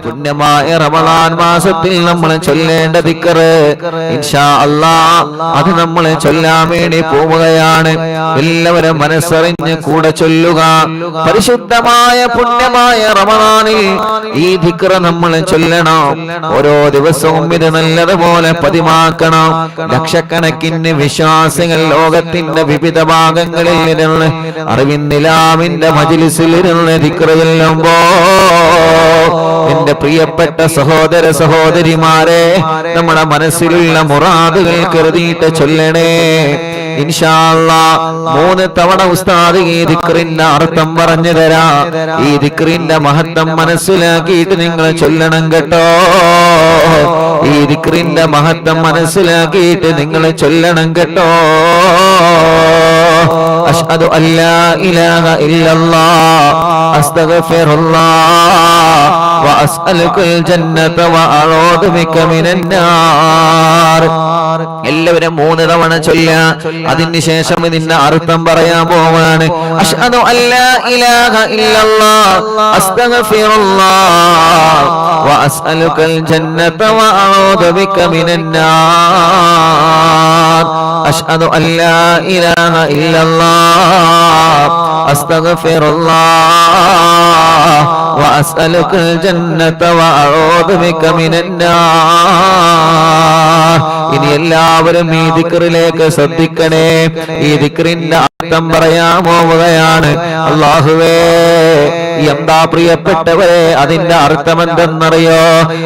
പുണ്യമായ റമളാൻ മാസത്തിൽ നമ്മൾ ചൊല്ലേണ്ട ദിക്ർ ഇൻഷാ അല്ലാഹ് അത് നമ്മൾ ചൊല്ലാൻ വേണ്ടി പോവുകയാണ്. എല്ലാവരും മനസ്സറിഞ്ഞ് കൂടെ ചൊല്ലുക. പരിശുദ്ധമായ പുണ്യമായ റമളാനിൽ ഈ ദിക്ർ നമ്മൾ ചൊല്ലണം. ഓരോ ദിവസവും ഇത് നല്ലതുപോലെ പതിവാക്കണം. ലക്ഷക്കണക്കിന് വിശ്വാസികൾ ലോകത്തിന്റെ വിവിധ ഭാഗങ്ങളിൽ ഇരുന്ന് അറിവിന്നിലാമിന്റെ മജ്‌ലിസിൽ ഇരുന്ന് ദിക്ർ ചൊല്ലുമ്പോ എന്റെ പ്രിയപ്പെട്ട സഹോദര സഹോദരിമാരെ, നമ്മുടെ മനസ്സിലുള്ള മുറാദുകൾ കരുതിയിട്ട് ചൊല്ലണേ. ഇൻഷാ അല്ലാഹ് 3 തവണ ഉസ്താദ് ഈ ദിക്റിന്റെ അർത്ഥം പറഞ്ഞു തരാം. ഈ ദിക്റിന്റെ മഹത്വം മനസ്സിലാക്കിയിട്ട് നിങ്ങൾ ചൊല്ലണം കേട്ടോ. ഈ ദിക്റിന്റെ മഹത്വം മനസ്സിലാക്കിയിട്ട് നിങ്ങൾ ചൊല്ലണം കേട്ടോ. അഷ്ഹദു അല്ലാ ഇലാഹ ഇല്ലല്ലാഹ് അസ്തഗ്ഫിറുല്ലാഹ് വഅസ്അലുൽ ജന്നത വഅഊദു ബിക മിനൻ നാർ. എല്ലാവരും 3 തവണ ചൊല്ലുക. അതിനുശേഷം ഇതിന്റെ അർത്ഥം പറയാൻ പോവാണ്. അഷ്ഹദു അല്ലാ ഇലാഹ ഇല്ലല്ലാഹ് അസ്തഗ്ഫിറുല്ലാഹ് വഅസ്അലുൽ ജന്നത വഅഊദു ബിക മിനൻ നാർ. അഷ്ഹദു അല്ലാ ഇലാഹ ഇല്ലല്ലാഹ് അസ്തഗ്ഫിറുല്ലാഹ് വഅസ്അലുൽ ജന്നത വഅഊദു ബിക മിനൻ നാർ. ഇനി എല്ലാവരും ഈ ദിക്റിലേക്ക് ശ്രദ്ധിക്കണേ. ഈ ദിക്റിന്റെ അർത്ഥം പറയാൻ പോവുകയാണ്. അല്ലാഹുവേ, എന്താ പ്രിയപ്പെട്ടവരെ, അതിന്റെ അർത്ഥം എന്തെന്നറിയോ?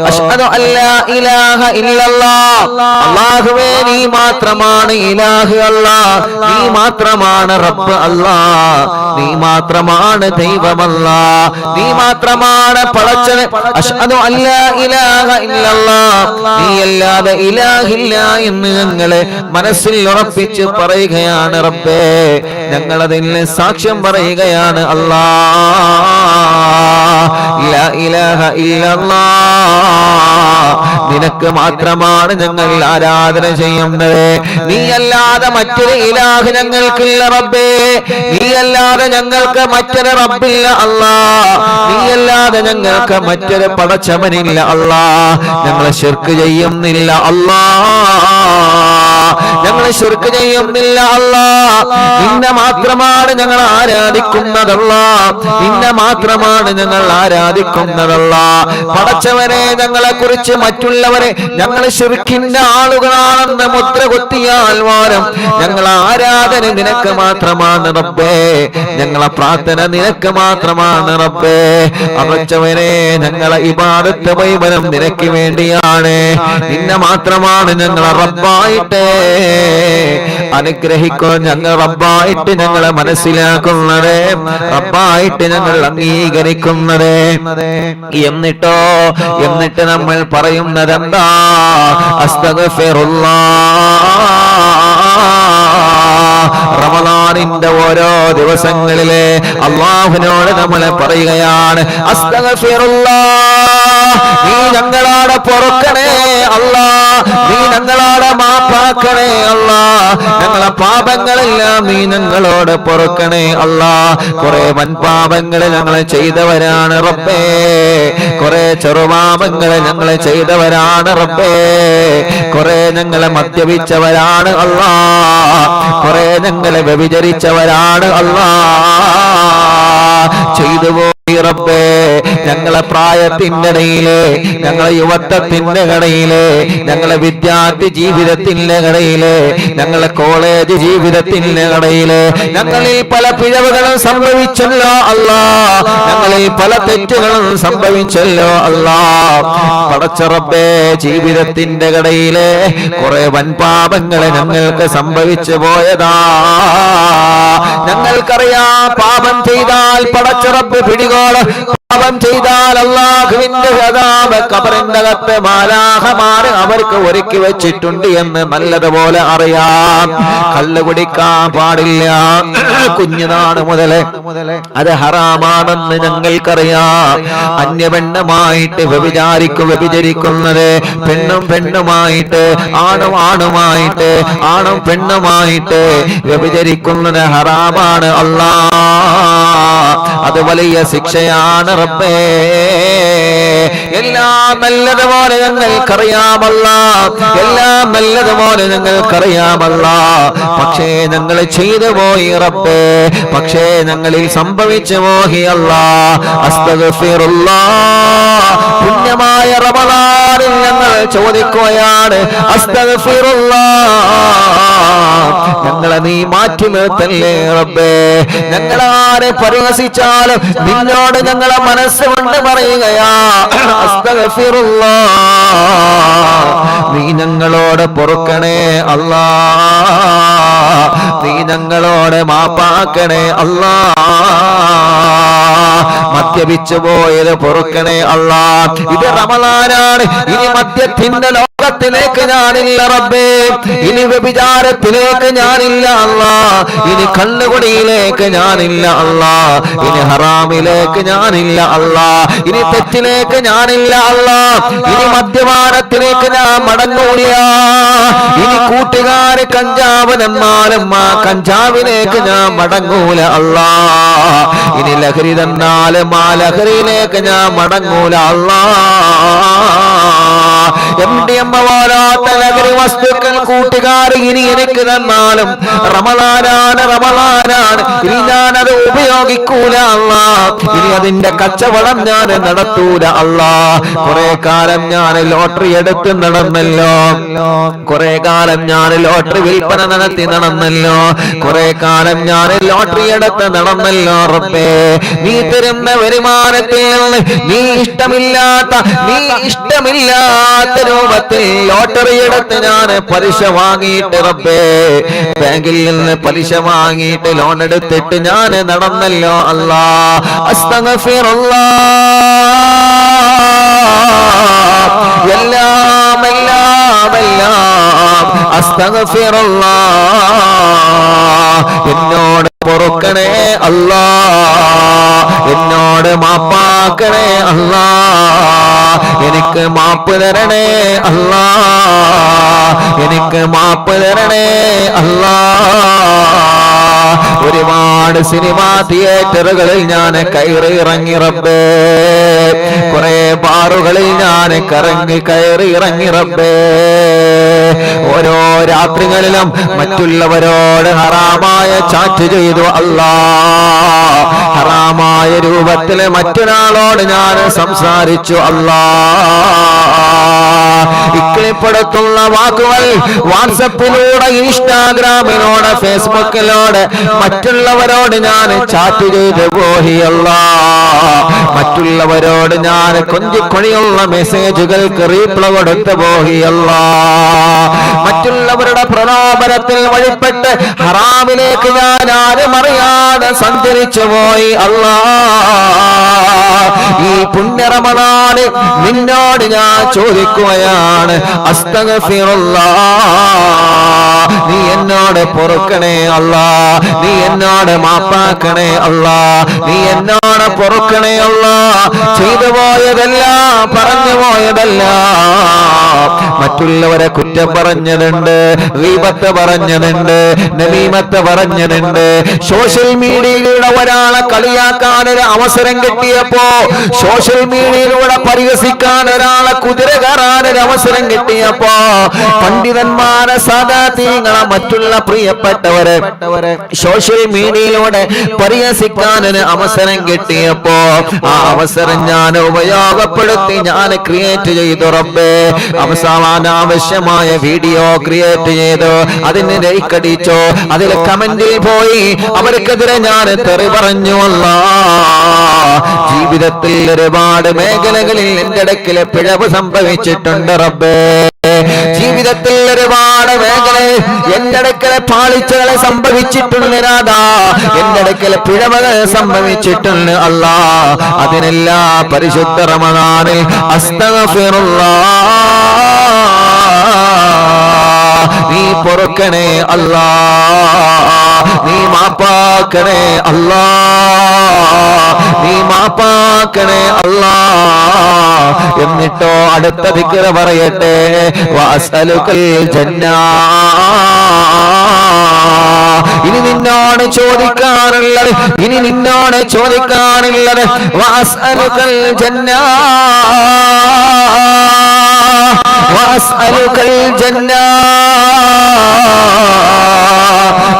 അഷ്ഹദു അല്ലാ ഇലാഹ ഇല്ലല്ലാഹ്. അല്ലാഹുവേ, നീ മാത്രമാണ് ഇലാഹ് അല്ലാഹ്. നീ മാത്രമാണ് റബ്ബ് അല്ലാഹ്. നീ മാത്രമാണ് ദൈവം അല്ലാഹ്. നീ മാത്രമാണ് പടച്ചവൻ. അഷ്ഹദു അല്ലാ ഇലാഹ ഇല്ലല്ലാഹ്. നീ അല്ലാതെ ഇലാഹില്ല എന്ന് ഞങ്ങളെ മനസ്സിൽ ഉറപ്പിച്ച് പറയുകയാണ് റബ്ബേ. ഞങ്ങളതിൽ സാക്ഷ്യം പറയുകയാണ് അല്ലാഹ്. ലാ ഇലാഹ ഇല്ലല്ലാഹ്. നിനക്ക് മാത്രമാണ് ഞങ്ങൾ ആരാധന ചെയ്യുന്നത്. നീ അല്ലാതെ മറ്റൊരു ഇലാഹ് ഞങ്ങൾക്കില്ല റബ്ബേ. നീ അല്ലാതെ ഞങ്ങൾക്ക് മറ്റൊരു റബ്ബില്ല അല്ലാഹ്. നീ അല്ലാതെ ഞങ്ങൾക്ക് മറ്റൊരു പടച്ചവനില്ല അല്ലാഹ്. ഞങ്ങൾ ശിർക്ക് ചെയ്യുന്നില്ല അല്ലാഹ്. ഞങ്ങൾ ശിർക്ക് ചെയ്യുന്നില്ല അല്ലാഹ്. നിന്നെ മാത്രമാണ് ഞങ്ങൾ ആരാധിക്കുന്നതല്ലാഹ്. നിന്നെ മാത്രമാണ് ഞങ്ങൾ ആരാധിക്കുന്നതല്ലാഹ്. പടച്ചവനെ, ഞങ്ങളെ കുറിച്ച് മറ്റുള്ളവരെ ഞങ്ങൾ ശിർക്കിന്റെ ആളുകളാണെന്ന് മുദ്ര കുത്തിയാൽ വാരം ഞങ്ങൾ ആരാധന നിനക്ക് മാത്രമാണ് റബ്ബേ. ഞങ്ങളെ പ്രാർത്ഥന നിനക്ക് മാത്രമാണ് റബ്ബേ. പടച്ചവനെ, ഞങ്ങളെ ഇബാദത്ത് മുഴുവനും നിനക്ക് വേണ്ടിയാണ്. നിന്നെ മാത്രമാണ് ഞങ്ങളെ റബ്ബായിട്ട് അനുഗ്രഹിക്കോ. ഞങ്ങൾ റബ്ബായിട്ട് ഞങ്ങളെ മനസ്സിലാക്കുന്നത്, റബ്ബായിട്ട് ഞങ്ങൾ അംഗീകരിക്കുന്നത്. എന്നിട്ട് നമ്മൾ പറയുന്നത് എന്താ? അസ്തഗ്ഫിറുല്ലാഹ്. റമളാനിന്റെ ഓരോ ദിവസങ്ങളിലെ അല്ലാഹുവിനോട് നമ്മൾ പറയുകയാണ്, അസ്തഗ്ഫിറുല്ലാഹ്. നീ ഞങ്ങളോട് പൊറുക്കണേ അല്ലാഹ്. നീ ഞങ്ങളോട് മാപ്പാക്കണേ അല്ലാഹ്. ഞങ്ങളെ പാപങ്ങളെല്ലാം നീ ഞങ്ങളോട് പൊറുക്കണേ അല്ലാഹ്. കുറെ വൻപാപങ്ങൾ ഞങ്ങൾ ചെയ്തവരാണ് റബ്ബേ. കുറെ ചെറുപാപങ്ങൾ ഞങ്ങൾ ചെയ്തവരാണ് റബ്ബേ. കുറെ ഞങ്ങളെ മദ്യപിച്ചവരാണ് അല്ലാഹ്. കുറെ ഞങ്ങളെ വ്യഭിചരിച്ചവരാണ് അല്ലാഹ്. ചെയ്തു റബ്ബേ. ഞങ്ങളെ പ്രായത്തിന്റെ ഇടയില്, ഞങ്ങളെ യുവത്വത്തിന്റെ ഇടയില്, ഞങ്ങളെ വിദ്യാർത്ഥി ജീവിതത്തിന്റെ ഇടയില്, ഞങ്ങളെ കോളേജ് ജീവിതത്തിന്റെ ഇടയില് ഞങ്ങളിൽ പല പിഴവുകളും സംഭവിച്ചല്ലോ അല്ലാഹ്. ഞങ്ങളിൽ പല തെറ്റുകളും സംഭവിച്ചല്ലോ അല്ലാഹ്. പടച്ച റബ്ബേ, ജീവിതത്തിന്റെ ഇടയില് കുറെ വൻപാപങ്ങളെ ഞങ്ങൾക്ക് സംഭവിച്ചു പോയതാ. ഞങ്ങൾക്കറിയാം, പാപം ചെയ്താൽ പടച്ച റബ്ബ് പിടികോള. പാപം ചെയ്താൽ അല്ലാഹുവിന്റെ അദാബ് ഖബറിന്റെ അകത്ത് മാലാഖമാർ അവർക്ക് ഒരുക്കി വെച്ചിട്ടുണ്ട് എന്ന് നല്ലതുപോലെ അറിയാം. കള്ള് കുടിക്കാൻ പാടില്ല. കുഞ്ഞുനാട് മുതലേ അത് ഹറാമാണെന്ന് ഞങ്ങൾക്കറിയാം. അന്യപെണ്ണുമായിട്ട് വ്യഭിചരിക്കുന്നത്, പെണ്ണും പെണ്ണുമായിട്ട്, ആണുമായിട്ട്, ആണും പെണ്ണുമായിട്ട് വ്യഭിചരിക്കുന്നത് ഹറാമാണ് അല്ലാഹ്. അത് വലിയ ശിക്ഷയാണ്. റബ്ബേ. എല്ലാം നല്ലതുപോലെ ഞങ്ങൾക്കറിയാമല്ല, എല്ലാം നല്ലതുപോലെ ഞങ്ങൾക്കറിയാമല്ല. പക്ഷേ ഞങ്ങൾ ചെയ്തു പോയി റബ്ബേ, പക്ഷേ ഞങ്ങളിൽ സംഭവിച്ചു പോയി അല്ലാ. അസ്തഗ്ഫിറുല്ലാഹ്. പുണ്യമായ റമളാനിൽ ഞങ്ങൾ ചോദിക്കുകയാണ്, അസ്തഗ്ഫിറുല്ലാഹ്, ഞങ്ങളെ നീ മാറ്റി നിർത്തല്ലേ റബ്ബേ. ഞങ്ങളാരെ പരിഹസിച്ചാലും നിന്നോട് ഞങ്ങളെ മനസ്സുകൊണ്ട് പറയുകയാ, അസ്തഗ്ഫിറുല്ലാഹ്, നീ ഞങ്ങളോട് പൊറുക്കണേ അല്ലാ, നീ ഞങ്ങളോട് മാപ്പാക്കണേ അല്ലാ. മദ്യപിച്ചു പോയത് പൊറുക്കണേ അല്ലാ. ഇത് റമളാനാണ്, ഇനി മദ്യത്തിന്റെ ലോകത്തിലേക്ക് ഞാനില്ല റബ്ബേ, ഇനി വ്യഭിചാരത്തിലേക്ക് ഞാനില്ല അല്ലാ, ഇനി കള്ളുകുടിയിലേക്ക് ഞാനില്ല അല്ലാ, ഇനി ഹറാമിലേക്ക് ഞാനില്ല അല്ലാ, ഇനി തെറ്റിലേക്ക് ഞാനില്ല അല്ലാ, ഇനി മദ്യപാനത്തിലേക്ക് ഞാൻ മടങ്ങൂല, ഇനി കൂട്ടുകാര് കഞ്ചാവ് തന്നാലും ആ കഞ്ചാവിലേക്ക് ഞാൻ മടങ്ങൂല അല്ലാ, ഇനി ലഹരി തന്നാലും ആ ലഹരിയിലേക്ക് ഞാൻ മടങ്ങൂല അല്ലാ. MDMA പോലാത്ത ലഹരി വസ്തുക്കൾ കൂട്ടുകാര് ഇനി എനിക്ക് തന്നാലും റമളാനാണ്, റമളാനാണ്, ഇനി ഞാനത് ഉപയോഗിക്കൂല അല്ലാ, ഇനി അതിന്റെ കച്ചവടം ഞാൻ നടത്തൂല അല്ലാ. കുറെ കാലം ഞാൻ ലോട്ടറി എടുത്ത് നടന്നല്ലോ, കുറെ കാലം ഞാൻ ലോട്ടറി വിൽപ്പന നടത്തി നടന്നല്ലോ, കുറെ കാലം ഞാൻ ലോട്ടറി എടുത്ത് നടന്നല്ലോ റബ്ബേ. നീ തരുന്ന വരുമാനത്തിൽ നിന്ന് നീ ഇഷ്ടമില്ലാത്ത രൂപത്തിൽ ലോട്ടറി എടുത്ത് ഞാൻ പലിശ വാങ്ങിയിട്ട് റബ്ബേ, ബാങ്കിൽ നിന്ന് പലിശ വാങ്ങിയിട്ട് ലോൺ എടുത്തിട്ട് ഞാൻ നടന്നല്ലോ അല്ലാ. അസ്തഗ്ഫിറുല്ലാഹ്, എല്ലാം എല്ലാം എല്ലാം അസ്തഗ്ഫിറുല്ലാഹ്, എന്നോട് പൊറുക്കണേ അല്ലാ, എന്നോട് മാപ്പാക്കണേ അല്ലാ, എനിക്ക് മാപ്പ് തരണേ അല്ലാ, എനിക്ക് മാപ്പ് തരണേ അല്ലാ. ഒരുപാട് സിനിമാ തിയേറ്ററുകളിൽ ഞാൻ കയറി ഇറങ്ങി റബ്ബേ, കുറെ ബാറുകളിൽ ഞാൻ കയറി ഇറങ്ങി റബ്ബേ. ഓരോ രാത്രികളിലും മറ്റുള്ളവരോട് ഹറാമായ ചാറ്റ് ചെയ്തു അല്ലാ, ഹറാമായ രൂപത്തിൽ മറ്റൊരാളോട് ഞാൻ സംസാരിച്ചു അല്ലാ. ഇക്ലിപ്പെടുത്തുന്ന വാക്കുകൾ വാട്സപ്പിലൂടെ, ഇൻസ്റ്റാഗ്രാമിലൂടെ, ഫേസ്ബുക്കിലൂടെ മറ്റുള്ളവരോട് ഞാൻ ചാറ്റ് ചെയ്തു പോയി അല്ലാ. മറ്റുള്ളവരോട് ഞാൻ കൊഞ്ചിക്കൊഴിയുള്ള മെസ്സേജുകൾക്ക് റീപ്ലൈ കൊടുത്തു പോയി അല്ലാ. മറ്റുള്ളവരുടെ പ്രലോഭനത്തിൽ വഴിപ്പെട്ട് ഹറാമിലേക്ക് ഞാൻ ആരും അറിയാതെ സഞ്ചരിച്ചു പോയി അല്ലാ. ഈ പുണ്യ റമളാൻ നിന്നോട് ഞാൻ ചോദിക്കുകയാണ്, അസ്തഗ്ഫിറുല്ലാഹ്, നീ എന്നോട് പൊറുക്കണേ അല്ലാ, നീ എന്നോട് മാപ്പാക്കണേ അല്ലാ, നീ എന്നോട് പൊറുക്കണേ അല്ലാ. ചെയ്തു പോയതല്ല, പറഞ്ഞു പോയതല്ല, മറ്റുള്ളവരെ കുറ്റം പറഞ്ഞതുണ്ട്, ഗീബത്ത് പറഞ്ഞതുണ്ട്, നമീമത്ത് പറഞ്ഞതുണ്ട്. സോഷ്യൽ മീഡിയയിലൂടെ ഒരാളെ കളിയാക്കാൻ ഒരു അവസരം കിട്ടിയപ്പോ, സോഷ്യൽ മീഡിയയിലൂടെ പരിഹസിക്കാൻ ഒരാളെ കുതിര കയറാൻ ഒരു അവസരം കിട്ടിയപ്പോ, പണ്ഡിതന്മാരെ സാദാതീങ്ങളെ മറ്റുള്ള പ്രിയപ്പെട്ടവരെ സോഷ്യൽ മീഡിയയിലൂടെ പരിഹസിക്കാൻ ഒരു അവസരം കിട്ടിയപ്പോ, ആ അവസരം ഞാൻ ഉപയോഗപ്പെടുത്തി ഞാൻ ക്രിയേറ്റ് ചെയ്തു റബ്ബേ. അനാവശ്യമായ വീഡിയോ ക്രിയേറ്റ് ചെയ്തു, അതിന് ലൈക്ക് അടിച്ചു, അതിൽ കമന്റിൽ പോയി അവർക്കെതിരെ ഞാൻ തെറി പറഞ്ഞു അല്ലാ. ജീവിതത്തിൽ ഒരുപാട് മേഖലകളിൽ എന്റെ ഇടയ്ക്കിലെ പിഴവ് സംഭവിച്ചിട്ടുണ്ട് റബ്ബേ. ജീവിതത്തിൽ ഒരുപാട് മേഖലയിൽ എന്റെ ഇടയ്ക്കിലെ പാളിച്ചകളെ സംഭവിച്ചിട്ടുണ്ട് നാഥാ, എന്റെ ഇടയ്ക്കിലെ പിഴവുകൾ സംഭവിച്ചിട്ടുണ്ട് അല്ലാ. അതിനെല്ലാം പരിശുദ്ധ റമളാനിൽ അസ്തഗ്ഫിറുല്ലാഹ്, നീ പൊറുക്കണേ അല്ലാ, നീ മാപ്പാക്കണേ അല്ലാ, നീ മാപ്പാക്കണേ അല്ലാ. എന്നിട്ടോ അടുത്ത ദിക്ർ പറയട്ടെ, വഅസ്അലുകൽ ജന്ന. ഇനി നിന്നോട് ചോദിക്കാനുള്ളത്, ഇനി നിന്നോട് ചോദിക്കാനുള്ളത്, വഅസ്അലുകൽ ജന്ന, വഅസ്അലുകൽ ജന്ന,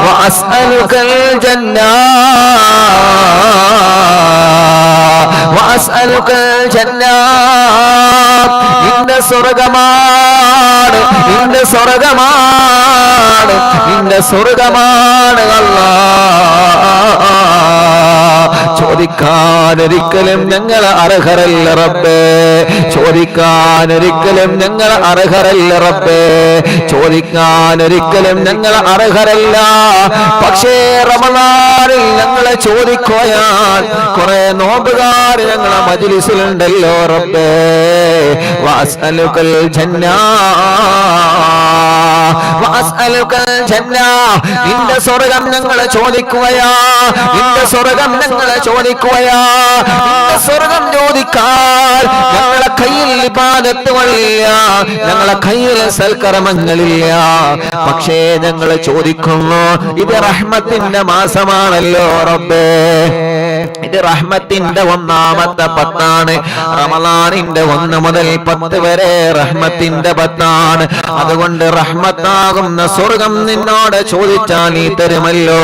വഅസ്അലുകൽ ജന്ന, വഅസ്അലുകൽ ജന്ന. നിന്റെ സ്വർഗമാണ്, നിന്റെ സ്വർഗമാണ്, നിന്റെ സ്വർഗമാണ് അല്ലാഹ്. ചോദിക്കാനൊരിക്കലും ഞങ്ങൾ അർഹരല്ല റബ്ബേ, ചോദിക്കാനൊരിക്കലും ഞങ്ങൾ അർഹരല്ല റബ്ബേ, ചോദിക്കാനൊരിക്കലും ഞങ്ങൾ അർഹരല്ല. പക്ഷേ റമളാനിൽ ഞങ്ങളെ ചോദിക്കുകയാൽ കുറെ നോമ്പുകാർ ഞങ്ങളെ മജ്ലിസിലുണ്ടല്ലോ റബ്ബേ. വഅസ്അലുകൽ ജന്ന, വഅസ്അലുകൽ ജന്ന. നിന്റെ സ്വർഗം ഞങ്ങളെ ചോദിക്കുകയാ, നിന്റെ സ്വർഗം ഞങ്ങളെ ചോദിക്കുകയാ. നിന്റെ സ്വർഗം ചോദിക്കാൻ ഞങ്ങളെ കയ്യിൽ ഇബാദത്തുകളില്ല, ഞങ്ങളെ കയ്യിൽ സൽക്കർമ്മങ്ങളില്ല. പക്ഷേ ഞങ്ങൾ ചോദിക്കുന്നു, ഇത് റഹ്മത്തിന്റെ മാസമാണല്ലോ റബ്ബേ, ഇത് റഹ്മത്തിന്റെ ഒന്നാമത്തെ പത്താണ്. റമളാനിന്റെ 1 മുതൽ 10 വരെ റഹ്മത്തിന്റെ പത്താണ്. അതുകൊണ്ട് റഹ്മത്താകുന്ന സ്വർഗം നിന്നോട് ചോദിച്ചാൽ നീ തരുമല്ലോ.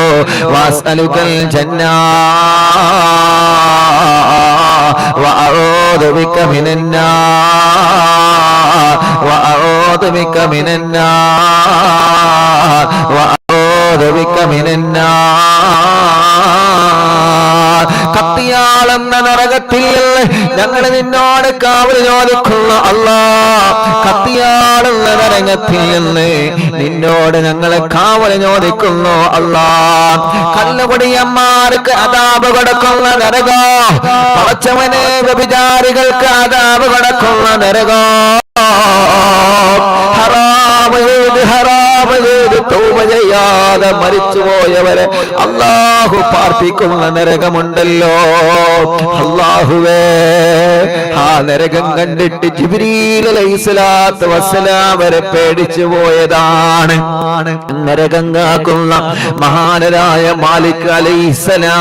വഅസ്അലുകൽ ജന്ന വഅഊദു ബിക മിനന്നാർ, വഅഊദു ബിക മിനന്നാർ, വഅഊദു ബിക മിനന്നാർ. കത്തിയാളെന്ന നരകത്തിൽ ഞങ്ങൾ നിന്നോട് കാവൽ ചോദിക്കുന്നു അല്ലാഹ്. കത്തിയാളെന്ന നരകത്തിൽ നിന്ന് നിന്നോട് ഞങ്ങളെ കാവൽ ചോദിക്കുന്നു അല്ലാഹ്. കല്ലുകുടിയന്മാർക്ക് അദാബ് കൊടുക്കുന്ന നരകം, പടച്ചവനെ വ്യഭിചാരികൾക്ക് അദാബ് കൊടുക്കുന്ന നരകം, ഹറാമ് ചെയ്ത് ഹറാമ് ചെയ്ത് തൗബ ചെയ്യാതെ മരിച്ചുപോയവരെ അല്ലാഹു പാർപ്പിക്കുന്ന നരകമുണ്ടല്ലോ. അല്ലാഹുവേ, ആ നരകം കണ്ടിട്ട് ജിബ്രീൽ അലൈഹിസ്സലാത്തു വസ്സലാം വരെ പേടിച്ചു പോയതാണ്. നരകം കാക്കുന്ന മഹാനരായ മാലിക് അലൈഹിസ്സലാം,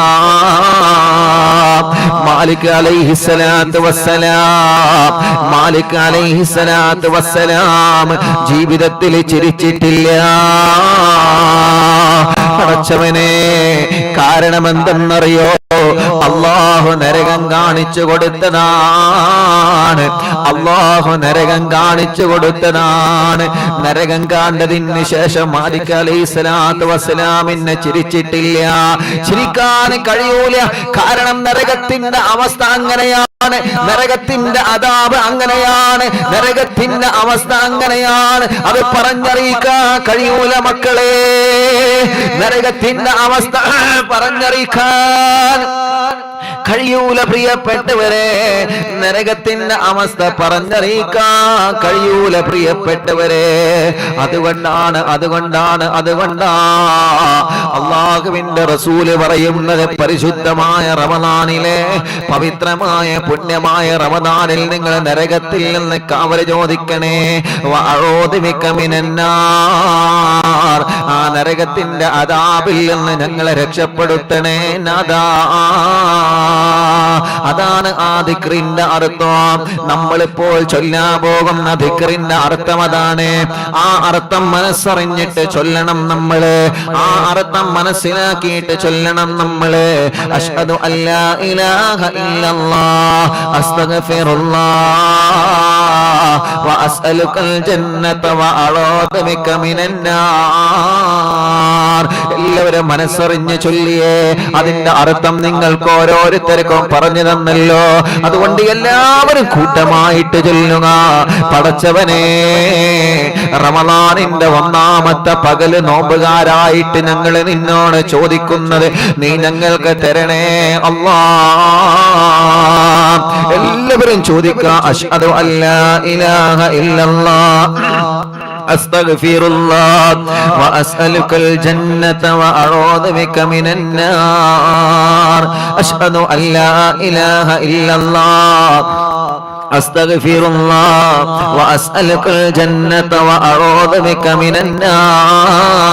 മാലിക് അലൈഹിസ്സലാത്തു വസ്സലാം, മാലിക് അലൈഹിസ്സലാത്തു വസ്സലാം ജീവിതത്തിൽ ചിരിച്ചിട്ടില്ല. പടച്ചവനെ, കാരണമെന്തെന്നറിയോ? അല്ലാഹു നരകം കാണിച്ചു കൊടുത്തതാണ്, അല്ലാഹു നരകം കാണിച്ചു കൊടുത്തതാണ്. നരകം കണ്ടതിന് ശേഷം മാലിക് അലൈഹിസ്സലാത്തു വസ്സലാമിനെ ചിരിച്ചിട്ടില്ല, ചിരിക്കാൻ കഴിയൂല. കാരണം നരകത്തിന്റെ അവസ്ഥ അങ്ങനെയാണ്, നരകത്തിന്റെ അദാബ് അങ്ങനെയാണ്, നരകത്തിന്റെ അവസ്ഥ അങ്ങനെയാണ്. അത് പറഞ്ഞറിയിക്കാൻ കഴിയൂല മക്കളെ, നരകത്തിന്റെ അവസ്ഥ പറഞ്ഞറിയിക്കാൻ കഴിയൂല പ്രിയപ്പെട്ടവരെ, നരകത്തിന്റെ അവസ്ഥ പറഞ്ഞറിയിക്കാൻ കഴിയൂല പ്രിയപ്പെട്ടവരെ. അതുകൊണ്ടാണ് അല്ലാഹുവിന്റെ റസൂല് പറയുന്നത്, പരിശുദ്ധമായ റമളാനിലെ പവിത്രമായ പുണ്യമായ റമളാനിൽ നിങ്ങൾ നരകത്തിൽ നിന്ന് കാവൽ ചോദിക്കണേ. വഅഊദു ബിക മിനന്നാർ, ആ നരകത്തിന്റെ അദാബിൽ നിന്ന് ഞങ്ങളെ രക്ഷപ്പെടുത്തണേ നാദാ. അതാണ് ആ ദിക്റിന്റെ അർത്ഥം. നമ്മളിപ്പോൾ ചൊല്ലാൻ പോകുന്ന ദിക്റിന്റെ അർത്ഥം അതാണ്. ആ അർത്ഥം മനസ്സറിഞ്ഞിട്ട് ചൊല്ലണം നമ്മള്, ആ അർത്ഥം മനസ്സിലാക്കിയിട്ട് ചൊല്ലണം നമ്മള്. അഷ്ഹദു അല്ലാ ഇലാഹ ഇല്ലല്ലാഹ് അസ്തഗ്ഫിറുല്ലാഹ് വഅസ്അലുകൽ ജന്നത വഅഊദു ബിക മിനന്നാർ. എല്ലാവരും മനസ്സറിഞ്ഞ് ചൊല്ലിയേ. അതിന്റെ അർത്ഥം നിങ്ങൾക്ക് ഓരോരുത്തർക്കും പറഞ്ഞു തന്നല്ലോ. അതുകൊണ്ട് എല്ലാവരും കൂട്ടമായിട്ട് ചൊല്ലുക. പടച്ചവനെ, റമളാനിന്റെ 1ാമത്തെ പകല് നോമ്പുകാരായിട്ട് ഞങ്ങൾ നിന്നോട് ചോദിക്കുന്നത് നീ ഞങ്ങൾക്ക് തരണേ അല്ലാഹ്. എല്ലാവരും ചോദിക്കുക, അഷ്ഹദു അല്ലാ ഇലാഹ ഇല്ലല്ലാഹ് أستغفر الله وأسألك الجنة وأعوذ بك من النار أشهد أن لا إله إلا الله أستغفر الله وأسألك الجنة وأعوذ بك من النار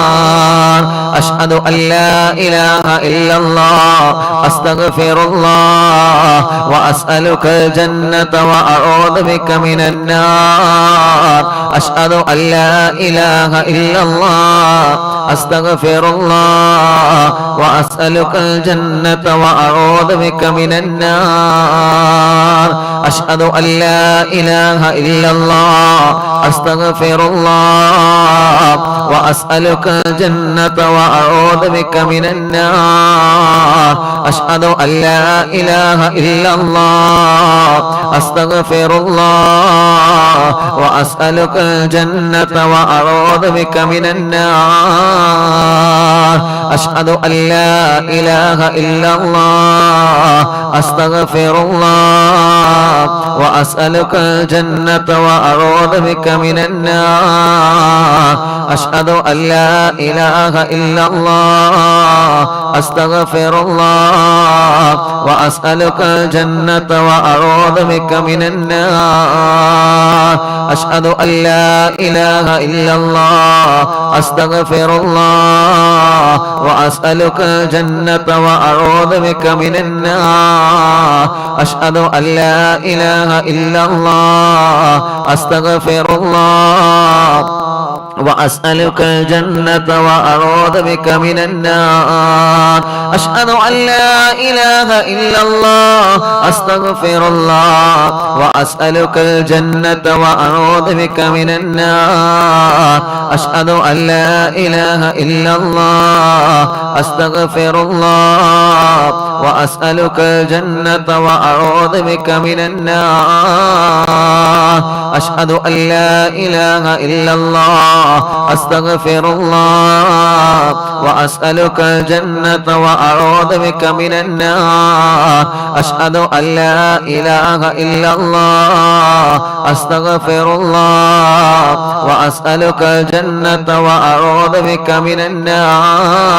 أشهد أن لا إله إلا الله أستغفر الله وأسألك الجنة وأعوذ بك من النار أشهد أن لا إله إلا الله أستغفر الله وأسألك الجنة وأعوذ بك من النار أشهد أن لا إله إلا الله أستغفر الله وأسألك الجنة وأعوذ بك من النار أشهد أن لا إله إلا الله أستغفر الله وأسألك الجنة وأعوذ بك من النار أشهد أن لا إله إلا الله أستغفر الله وأسألك الجنة وأعوذ بك من النار أشهد أن لا إله إلا الله أستغفر الله وأسألك الجنة وأعوذ بك من النار أشهد أن لا إله إلا الله أستغفر الله وأسألك الجنة وأعوذ بك من النار أشهد أن لا إله إلا الله أستغفر الله وأسألك الجنة وأعوذ بك من النار أشهد أن لا إله إلا الله أستغفر الله وأسألك الجنة وأعوذ بك من النار أشهد أن لا إله إلا الله أستغفر الله وأسألك الجنة وأعوذ بك من النار أشهد أن لا إله إلا الله أستغفر الله وأسألك الجنة وأعوذ بك من النار أشهد أن لا إله إلا الله أستغفر الله وأسألك الجنة وأعوذ بك من النار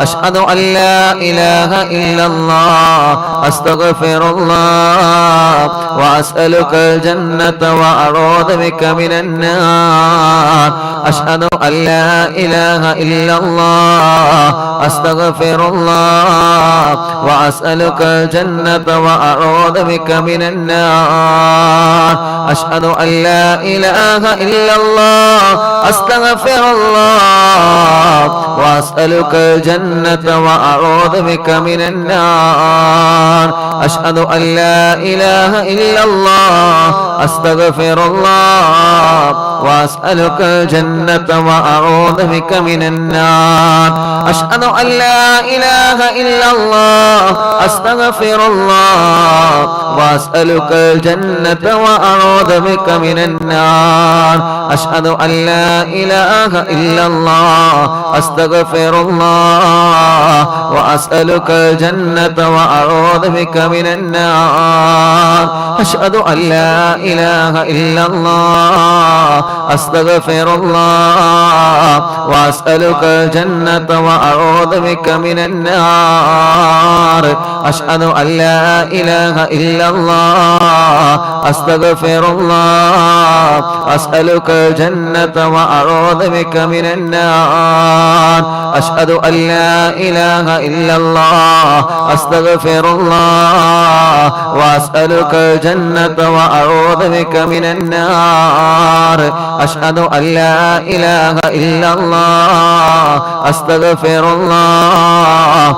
أشهد أن لا إله إلا الله أستغفر الله وأسألك الجنة وأعوذ بك من النار أشهد أن لا إله إلا الله أستغفر الله وأسألك الجنة وأعوذ بك من النار أشهد أن لا إله إلا الله أستغفر الله وأسألك الجنة وأعوذ بك من النار أشهد أن لا إله إلا الله أستغفر الله وأسألك الجنة وأعوذ بك من النار أشهد أن لا إله إلا الله أستغفر الله وأسألك الجنة وأعوذ بك من النار أشهد أن لا إله إلا الله أستغفر الله وأسألك الجنة وأعوذ بك من النار أشهد أن لا إله إلا الله أستغفر الله وأسألك الجنة وأعوذ بك من النار أشهد أن لا إله إلا الله أستغفر الله أسألك الجنة وأعوذ بك من النار أشهد أن لا إله إلا الله أستغفر الله وأسألك الجنة وأعوذ بك من النار أشهد أن لا إله إلا الله أستغفر الله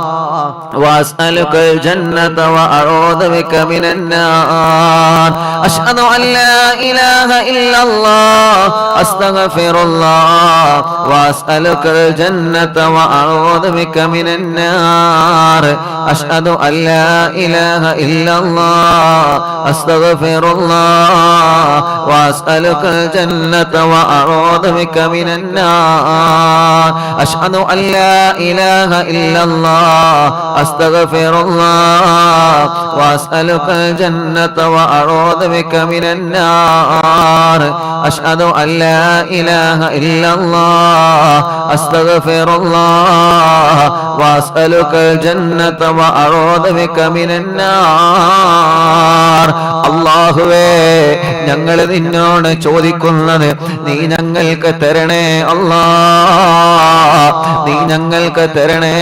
وأسألك الجنة وأعوذ بك من النار أشهد أن لا إله إلا الله أستغفر الله وأسألك الجنة وأعوذ بك من النار أشهد أن لا إله إلا الله أستغفر الله وأسألك الجنة وأعوذ بك من النار أشهد أن لا إله إلا الله أستغفر الله وأسألك الجنة وأعوذ بك من النار أشهد أن لا إله إلا الله أستغفر الله وأسألك الجنة وأعوذ بك من النار അല്ലാഹുവേ ഞങ്ങൾ നിന്നോട് ചോദിക്കുന്നത് നീ ഞങ്ങൾക്ക് തരണേ അല്ലാഹ് നീ ഞങ്ങൾക്ക് തരണേ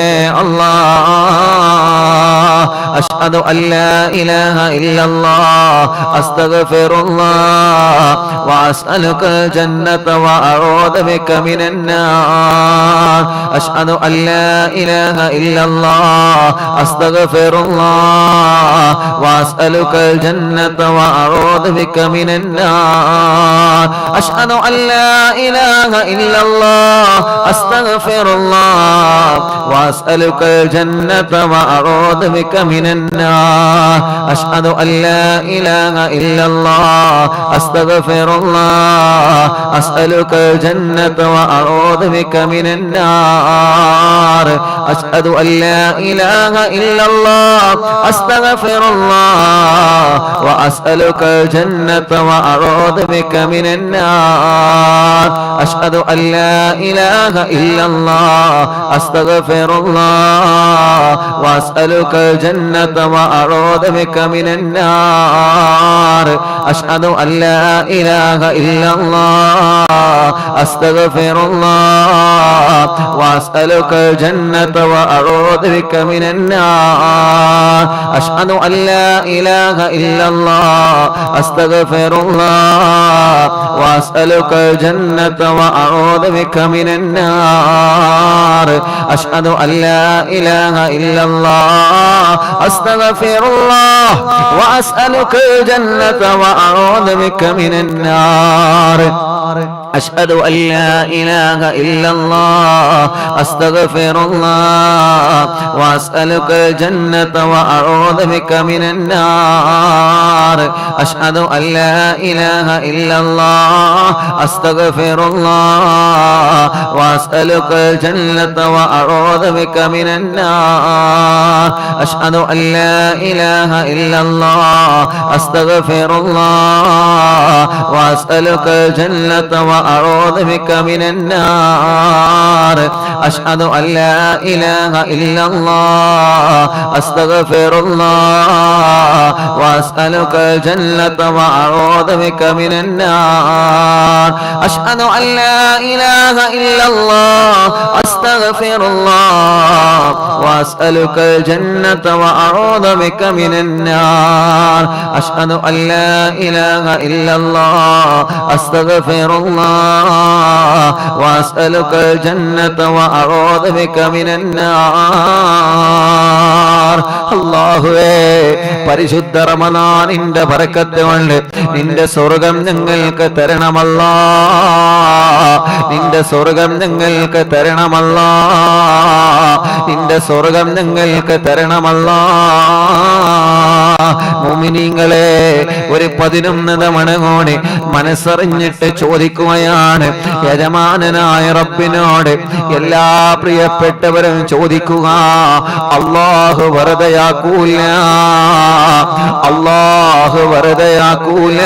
അല്ലാഹ് അഷ്ഹദു അല്ലാ ഇലാഹ ഇല്ലല്ലാഹ് അസ്തഗ്ഫിറുല്ലാഹ് വഅസ്അലുക ജന്നത വഅഊദു ബിക മിനൻ നാർ അഷ്ഹദു അല്ലാ ഇലാഹ ഇല്ലല്ലാഹ് അസ്തഗ്ഫിറുല്ലാഹ് വഅസ്അലുക ജന്നത വഅഊദു ബിക മിനൻ നാർ അഷ്ഹദു അല്ലാ ഇലാഹ ഇല്ലല്ലാഹ് അസ്തഗ്ഫിറുല്ലാഹ് വഅസ്അലുക ജന്നത വഅഊദു ബിക മിനൻ നാർ അഷ്ഹദു അല്ലാ ഇലാഹ ഇല്ലല്ലാഹ് അസ്തഗ്ഫിറുല്ലാഹ് അസ്അലുക ജന്നത വഅഊദു ബിക മിനൻ നാർ അഷ്ഹദു അല്ലാ ഇലാഹ ഇല്ലല്ലാഹ് അസ്തഗ്ഫിറുല്ലാഹ് വഅസ്അലുക ജന്നത വഅഊദു ബിക മിനൻ നാർ അഷ്ഹദു അല്ലാ ഇലാഹ ഇല്ലല്ലാഹ് അസ്തഗ്ഫിറുല്ലാഹ് വഅസ്അലുക ജന്നത വഅഊദു ബിക മിനൻ നാർ അഷ്ഹദു അല്ലാ ഇലാഹ ഇല്ലല്ലാഹ് അസ്തഗ്ഫിറുല്ലാഹ് വഅസ്അലുക ജന്നത വഅഊദു ബിക മിനൻ നാർ അഷ്ഹദു അല്ലാ ഇലാഹ ഇല്ലല്ലാഹ് അസ്തഗ്ഫിറുല്ലാഹ് വഅസ്അലുക ജന്നത വഅഊദു ബിക മിനൻ നാർ അഷ്ഹദു അല്ലാ ഇലാഹ ഇല്ലല്ലാഹ് അസ്തഗ്ഫിറുല്ലാഹ് വഅസ്അലുക ജന്നത വഅഊദു ബിക മിനൻ നാർ أشهد أن لا إله إلا الله أستغفر الله وأسألك الجنة وأعوذ بك من النار أشهد أن لا إله إلا الله أستغفر الله وأسألك الجنة وأعوذ بك من النار أشهد أن لا إله إلا الله أستغفر الله وأسألك الجنة وأعوذ بك من النار أشهد أن لا إله إلا الله أستغفر الله وأسألك الجنة وأعوذ بك من النار أشهد أن لا إله إلا الله أستغفر الله وأسألك الجنة وأعوذ بك من النار أشهد أن لا إله إلا الله أستغفر الله وأسألك الجنة وأعوذ بك من النار അല്ലാഹുവേ പരിശുദ്ധ റമളാനിന്റെ ബറക്കത്ത് കൊണ്ട് നിന്റെ സ്വർഗ്ഗം ഞങ്ങൾക്ക് തരണമല്ലാ നിന്റെ സ്വർഗ്ഗം ഞങ്ങൾക്ക് തരണമല്ലാ നിന്റെ സ്വർഗ്ഗം ഞങ്ങൾക്ക് തരണമല്ലാ മുഅ്മിനീങ്ങളെ ഒരു 11 തവണ കൂടി മനസ്സറിഞ്ഞിട്ട് ചോദിക്കുകയാണ് യജമാനനായ റബ്ബിനോട് എല്ലാ പ്രിയപ്പെട്ടവരും ചോദിക്കുക അല്ലാഹു വെറുതെയാക്കൂല അല്ലാഹു വെറുതെയാക്കൂല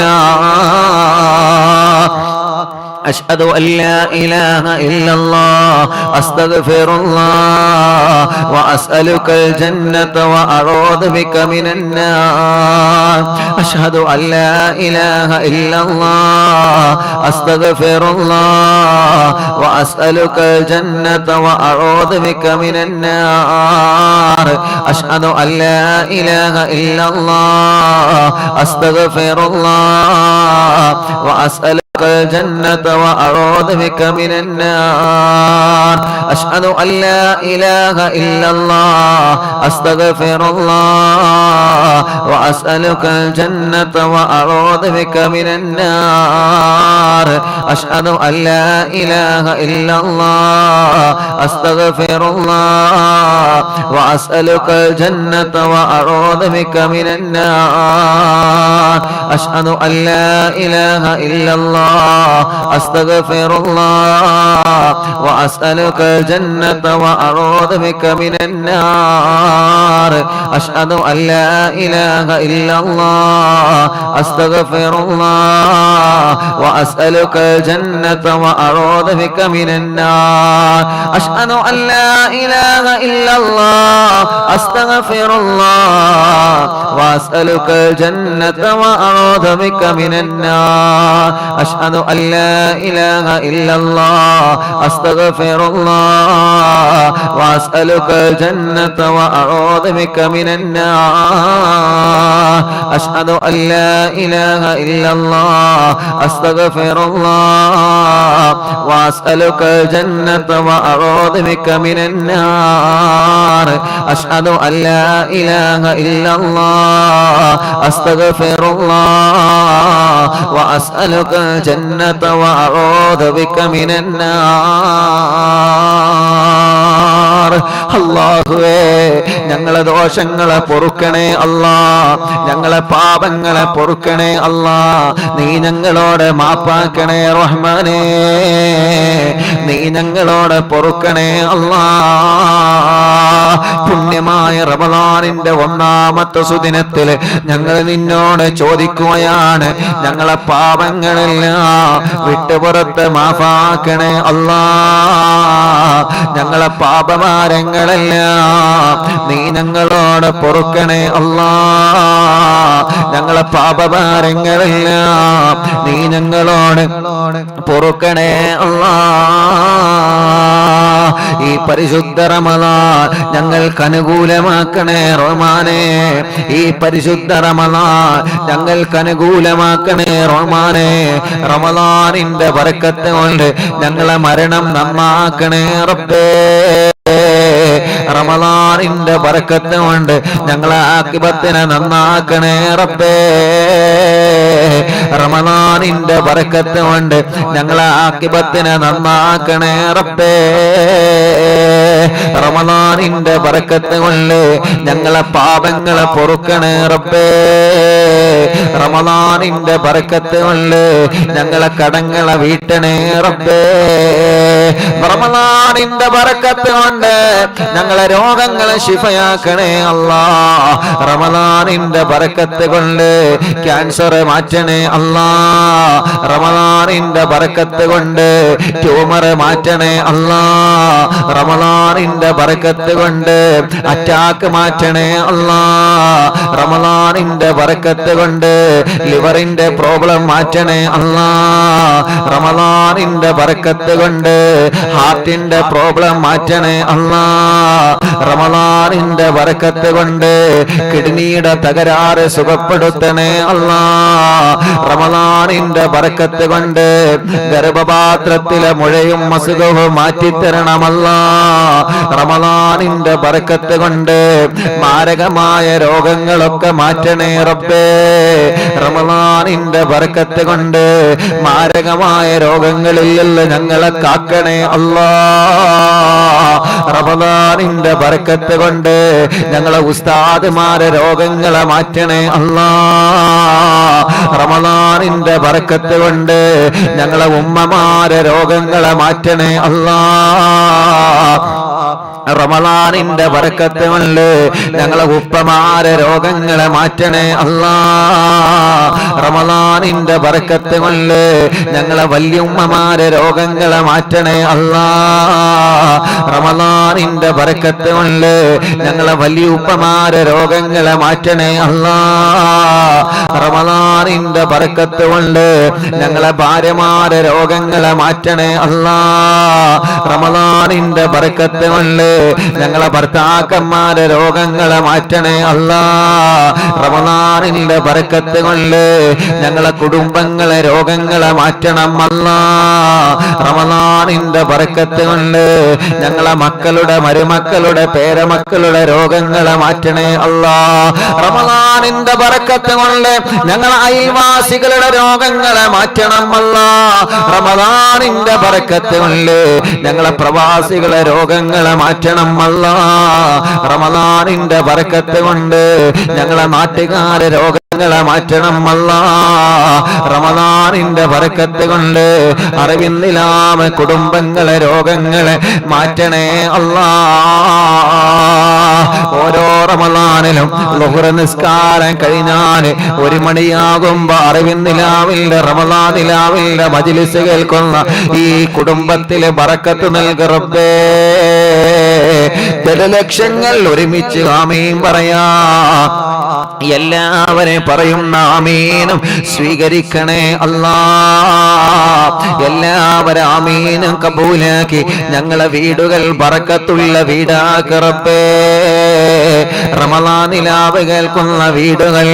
أشهد أن لا إله إلا الله أستغفر الله وأسألك الجنة وأعوذ بك من النار أشهد أن لا إله إلا الله أستغفر الله وأسألك الجنة وأعوذ بك من النار أشهد أن لا إله إلا الله أستغفر الله وأسألك الجنة وأعوذ بك من النار أشهد أن لا إله إلا الله أستغفر الله وأسألك الجنة وأعوذ بك من النار أشهد أن لا إله إلا الله أستغفر الله وأسألك الجنة وأعوذ بك من النار أشهد أن لا إله إلا الله അസ്തഗ്ഫിറുല്ലാഹ് വഅസ്അലുകൽ ജന്നത വഅഊദു ബിക മിനന്നാർ അഷ്ഹദു അല്ലാ ഇലാഹ ഇല്ലല്ലാഹ് അസ്തഗ്ഫിറുല്ലാഹ് വഅസ്അലുകൽ ജന്നത വഅഊദു ബിക മിനന്നാർ അഷ്ഹദു അല്ലാ ഇലാഹ ഇല്ലല്ലാഹ് അസ്തഗ്ഫിറുല്ലാഹ് വഅസ്അലുകൽ ജന്നത വഅഊദു ബിക മിനന്നാർ അഷ്ഹദു അല്ലാ ഇലാഹ ഇല്ലല്ലാഹ് അസ്തഗ്ഫിറുല്ലാഹ് വഅസ്അലുകൽ ജന്നത വഅഊദു ബിക മിനന്നാർ അഷ്ഹദു അല്ലാ ഇലാഹ ഇല്ലല്ലാഹ് അസ്തഗ്ഫിറുല്ലാഹ് വഅസ്അലുകൽ ജന്നത വഅഊദു ബിക മിനന്നാർ അഷ്ഹദു അല്ലാ ഇലാഹ ഇല്ലല്ലാഹ് അസ്തഗ്ഫിറുല്ലാഹ് വഅസ്അലുകൽ ജന്നത വഅഊദു ബിക മിനന്നാർ അല്ലാഹുവേ ഞങ്ങളെ ദോഷങ്ങളെ പൊറുക്കണേ അല്ലാഹ് ഞങ്ങളെ പാപങ്ങളെ പൊറുക്കണേ അല്ലാഹ് നീ ഞങ്ങളോട് മാപ്പാക്കണേ റഹ്മാനേ നീ ഞങ്ങളോട് പൊറുക്കണേ അല്ലാഹ് പുണ്യമായ റമളാനിന്റെ ഒന്നാമത്തെ സുദിനത്തിൽ ഞങ്ങൾ നിന്നോട് ചോദിക്കുകയാണ് ഞങ്ങളെ പാപങ്ങളെല്ലാം വിട്ടുപുറത്ത് മാഫാക്കണേ അല്ലാഹ് ഞങ്ങളെ പാപഭാരങ്ങളെല്ലാം നീ ഞങ്ങളോട് പൊറുക്കണേ അല്ലാഹ് ഞങ്ങളെ പാപഭാരങ്ങളെല്ലാം നീ ഞങ്ങളോട് പൊറുക്കണേ അല്ലാഹ് ഈ പരിശുദ്ധ റമളാൻ ഞങ്ങൾക്ക് അനുകൂലമാക്കണേ റഹ്മാനേ ഈ പരിശുദ്ധ റമളാൻ ഞങ്ങൾക്ക് അനുകൂലമാക്കണേ റഹ്മാനേ റമളാനിന്റെ ബറക്കത്ത് കൊണ്ട് ഞങ്ങളെ മരണം നന്നാക്കണേ റബ്ബേ റമളാനിന്റെ ബറക്കത്ത് കൊണ്ട് ഞങ്ങളെ ആഖിബത്തിനെ നന്നാക്കണേ റബ്ബേ റമളാനിന്റെ ബറക്കത്ത് കൊണ്ട് ഞങ്ങളെ ആഖിബത്തിനെ നന്നാക്കണേ റബ്ബേ റമളാനിന്റെ ബറക്കത്ത് കൊണ്ട് ഞങ്ങളെ പാപങ്ങളെ പൊറുക്കണേ റബ്ബേ റമളാനിന്റെ ബറക്കത്ത് കൊണ്ട് ഞങ്ങളെ കടങ്ങളെ വീട്ടണേ റബ്ബേ റമളാനിന്റെ ബറക്കത്ത് കൊണ്ട് ഞങ്ങളെ രോഗങ്ങളെ ശിഫയാക്കണേ അല്ലാഹ് റമളാനിന്റെ ബറക്കത്ത് കൊണ്ട് ക്യാൻസർ മാറ്റണേ അല്ലാഹ് റമളാനിന്റെ ബറക്കത്ത് കൊണ്ട് ട്യൂമർ മാറ്റണേ അല്ലാഹ് റമളാനിന്റെ ബറക്കത്ത് കൊണ്ട് അറ്റാക്ക് മാറ്റണേ അല്ലാഹ് റമളാനിന്റെ ബറക്കത്ത് കൊണ്ട് ലിവറിന്റെ പ്രോബ്ലം മാറ്റണേ അല്ലാഹ് റമളാനിന്റെ ബറക്കത്ത് കൊണ്ട് ഹാർട്ടിന്റെ പ്രോബ്ലം മാറ്റണേ അല്ലാഹ് റമളാനിന്റെ ബറക്കത്ത് കൊണ്ട് കിഡ്നിയുടെ തകരാറ് സുഖപ്പെടുത്തണേ അല്ലാഹ് റമളാനിന്റെ ബറക്കത്ത് കൊണ്ട് ഗർഭപാത്രത്തിലെ മുഴയും അസുഖവും മാറ്റിത്തരണമല്ലാഹ് റമളാനിന്റെ ബറക്കത്ത് കൊണ്ട് മാരകമായ രോഗങ്ങളൊക്കെ മാറ്റണേ റബ്ബേ റമളാനിന്റെ ബറക്കത്ത് കൊണ്ട് മാരകമായ രോഗങ്ങളില്ല ഞങ്ങളെ കാക്കണേ അല്ലാഹ് റമളാനിന്റെ ബറക്കത്ത് കൊണ്ട് ഞങ്ങളെ ഉസ്താദുമാരെ രോഗങ്ങളെ മാറ്റണേ അല്ലാഹ് റമളാനിന്റെ ബറക്കത്ത് കൊണ്ട് ഞങ്ങളെ ഉമ്മമാരെ രോഗങ്ങളെ മാറ്റണേ അല്ലാഹ് റമളാനിന്റെ ബറക്കത്ത് കൊണ്ട് ഞങ്ങളെ ഉപ്പമാരെ രോഗങ്ങളെ മാറ്റണേ അല്ലാഹ് റമളാനിന്റെ ബറക്കത്ത് കൊണ്ട് ഞങ്ങളെ വല്യുമ്മമാരെ രോഗങ്ങളെ മാറ്റണേ അല്ലാഹ് റമളാനിന്റെ ബറക്കത്ത് കൊണ്ട് ഞങ്ങളെ വല്യുപ്പമാരെ രോഗങ്ങളെ മാറ്റണേ അല്ലാഹ് റമളാനിന്റെ ബറക്കത്ത് കൊണ്ട് ഞങ്ങളെ ഭാര്യമാരെ രോഗങ്ങളെ മാറ്റണേ അല്ലാഹ് റമളാനിന്റെ ബറക്കത്ത് കൊണ്ട് ഞങ്ങളെ ഭർത്താക്കന്മാരെ രോഗങ്ങളെ മാറ്റണേ അല്ലാഹ് റമളാനിന്റെ ബറക്കത്ത് കൊണ്ട് ഞങ്ങളെ കുടുംബങ്ങളെ രോഗങ്ങളെ മാറ്റണം അല്ലാഹ് റമളാനിന്റെ ബറക്കത്ത് കൊണ്ട് ഞങ്ങളെ മക്കളുടെ മരുമക്കളുടെ പേരമക്കളുടെ രോഗങ്ങളെ മാറ്റണേ അല്ലാഹ് റമളാനിന്റെ ബറക്കത്ത് കൊണ്ട് ഞങ്ങളെ അയൽവാസികളുടെ രോഗങ്ങളെ മാറ്റണം അല്ലാഹ് റമളാനിന്റെ ബറക്കത്ത് കൊണ്ട് ഞങ്ങളെ പ്രവാസികളെ രോഗങ്ങളെ മാറ്റണം അല്ലാഹ് റമളാനിന്റെ ബറക്കത്ത് കൊണ്ട് ഞങ്ങളെ നാട്ടുകാരെ രോഗങ്ങളെ മാറ്റണം അല്ലാഹ് റമളാൻ റമളാനിന്റെ ബർക്കത്ത് കൊണ്ട് അറിവിന്നിലാമ കുടുംബങ്ങളെ രോഗങ്ങളെ മാറ്റണേ അല്ലാ. ഓരോ റമളാനിലും ളുഹ്ർ നിസ്കാരം കഴിഞ്ഞാൽ 1 മണിയാകുമ്പോ അറിവിന്നിലാവിന്റെ റമളാൻ നിലാവിന്റെ മജ്ലിസ് കേൾക്കുന്ന ഈ കുടുംബത്തിലെ ബർക്കത്ത് നൽക റബ്ബേ. ജനലക്ഷങ്ങൾ ഒരുമിച്ച് ആമീൻ പറയാ. എല്ലാവരെയും പറയുന്ന ആമീനും സ്വീകരിക്കണേ അല്ലാ. എല്ലാവരും ആമീനും കബൂലാക്കി ഞങ്ങളെ വീടുകൾ ബർക്കത്തുള്ള വീടാക്കി റബ്ബേ. റമളാൻ നിലാവ് കേൾക്കുന്ന വീടുകൾ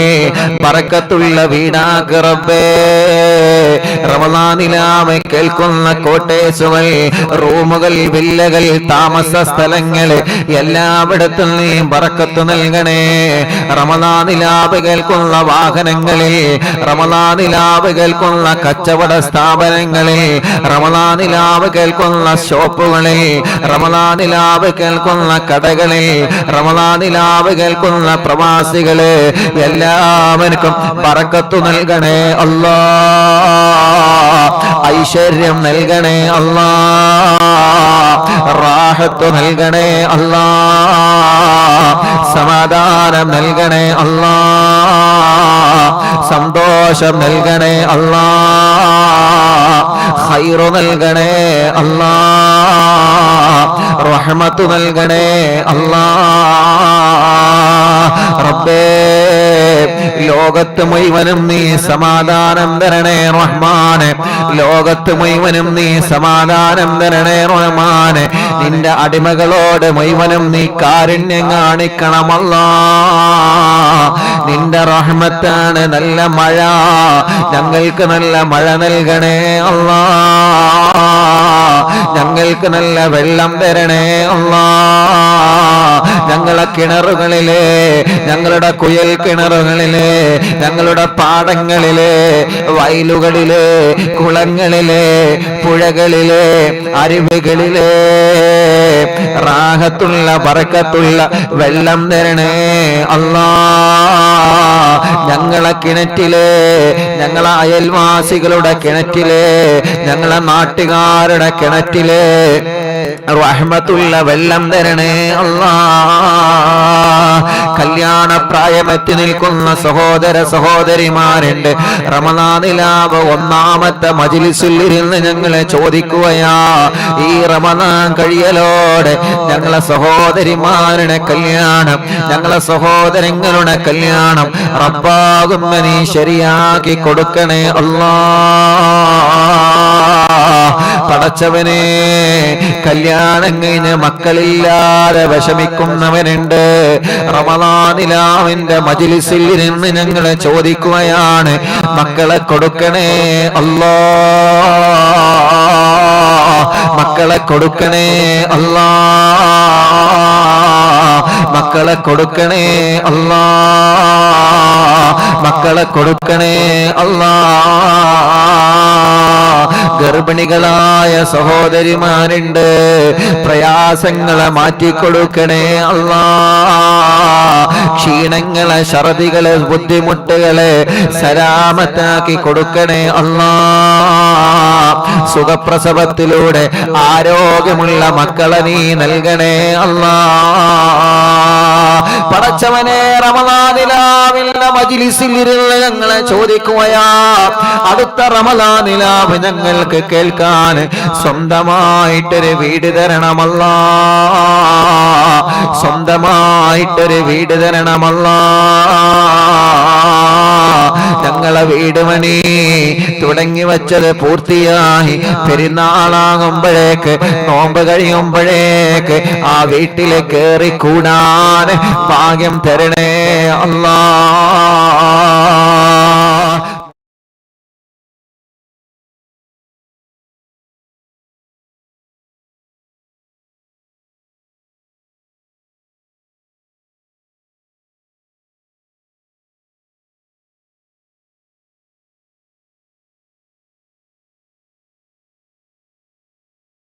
ബർക്കത്തുള്ള വീടാക്കി റബ്ബേ. റമളാൻ നിലാവ് കേൾക്കുന്ന കോട്ടേഴ്സുകൾ, റൂമുകൾ, വില്ലകൾ, താമസ സ്ഥലങ്ങൾ എല്ലായിടത്തും നീ ബർക്കത്ത് നൽകണേ. റമളാൻ നിലാവ് കേൾക്കുന്ന വാഹനങ്ങളിൽ, റമളാൻ നിലാവ് കേൾക്കുന്ന കച്ചവട സ്ഥാപനങ്ങളിൽ, റമളാൻ നിലാവ് കേൾക്കുന്ന ഷോപ്പുകളിൽ, റമളാൻ നിലാവ് കേൾക്കുന്ന കടകളിൽ, റമളാൻ നിലാവ് കേൾക്കുന്ന പ്രവാസികള് എല്ലാവർക്കും ബർക്കത്ത് നൽകണേ അല്ലാ. ഐശ്വര്യം നൽകണേ അല്ലാ. റാഹത്ത് നൽകണേ അല്ലാ. സമാധാനം നൽകണേ അല്ലാ. സന്തോഷം നൽകണേ അല്ലാ. ഖൈർ നൽകണേ അല്ലാ. റഹ്മത്ത് നൽകണേ അല്ലാ. റബ്ബേ, ലോകത്ത് മുഴുവനും നീ സമാധാനം തരണേ റഹ്മാനെ. ലോകത്ത് മുഴുവനും നീ സമാധാനം തരണേ റഹ്മാനെ. നിന്റെ അടിമകളോട് മുഴുവനും നീ കാരുണ്യം കാണിക്കണമല്ലാ. നിന്റെ റഹ്മത്താണ് നല്ല മഴ. ഞങ്ങൾക്ക് നല്ല മഴ നൽകണേ അല്ലാ. ഞങ്ങൾക്ക് നല്ല വെള്ളം തരണേ അല്ലാ. ഞങ്ങളെ കിണറുകളിലെ, ഞങ്ങളുടെ കുയൽ കിണറുകളിലെ, ഞങ്ങളുടെ പാടങ്ങളിലെ, വയലുകളിലെ, കുളങ്ങളിലെ, പുഴകളിലെ, അരുവികളിലെ റാഹത്തുള്ള ബർക്കത്തുള്ള വെള്ളം തരണേ അല്ലാ. ഞങ്ങളെ കിണറ്റിലെ, ഞങ്ങളെ അയൽവാസികളുടെ കിണറ്റിലെ, ഞങ്ങളെ നാട്ടുകാരുടെ കിണറ്റിലെ റഹ്മത്തുള്ള വെള്ളം തരണേ അല്ലാ. കല്യാണ പ്രായമെത്തി നിൽക്കുന്ന സഹോദര സഹോദരിമാരുണ്ട്. റമളാൻ നിലാവ് ഒന്നാമത്തെ മജ്ലിസിൽ ഇരുന്ന് ഞങ്ങളെ ചോദിക്കുകയാ, ഈ റമളാൻ കഴിയലോടെ ഞങ്ങളെ സഹോദരിമാരുടെ കല്യാണം, ഞങ്ങളെ സഹോദരങ്ങളുടെ കല്യാണം റബ്ബാകുന്ന നീ ശരിയാക്കി കൊടുക്കണേ അല്ലാ. പടച്ചവനെ, കല്യാണം കഴിഞ്ഞ് മക്കളില്ലാതെ വിഷമിക്കുന്നവനുണ്ട്. റമളാൻ നിലാവിന്റെ മജ്ലിസിൽ ഇരുന്ന് ഞങ്ങളെ ചോദിക്കുകയാണ്, മക്കളെ കൊടുക്കണേ അല്ലാ. മക്കളെ കൊടുക്കണേ അല്ലാ. മക്കളെ കൊടുക്കണേ അല്ലാ. മക്കളെ കൊടുക്കണേ അല്ലാ. ഗർഭിണികളായ സഹോദരിമാരുണ്ട്, പ്രയാസങ്ങളെ മാറ്റിക്കൊടുക്കണേ അല്ലാ. ക്ഷീണങ്ങളെ, ഛർദികളെ, ബുദ്ധിമുട്ടുകളെ സലാമത്താക്കി കൊടുക്കണേ അല്ലാ. സുഖപ്രസവത്തിലൂടെ ആരോഗ്യമുള്ള മക്കളെ നീ നൽകണേ അല്ലാ. പടച്ചവനെ, റമളാൻ നിലാവിന്റെ മജ്ലിസിൽ ഇരുന്ന് ഞങ്ങളെ ചോദിക്കുകയാ, അടുത്ത റമളാൻ നിലാവ് ഞങ്ങൾക്ക് കേൾക്കാൻ സ്വന്തമായിട്ടൊരു വീട് തരണമല്ലാ. സ്വന്തമായിട്ടൊരു വീട് തരണമല്ലാ. ഞങ്ങളെ വീട് പണി തുടങ്ങി വച്ചത് പൂർത്തിയായി. പെരുന്നാളാകുമ്പോഴേക്ക്, നോമ്പ് കഴിയുമ്പോഴേക്ക് ആ വീട്ടിൽ കയറി കൂടാൻ ഭാഗ്യം തരണേ അല്ലാ.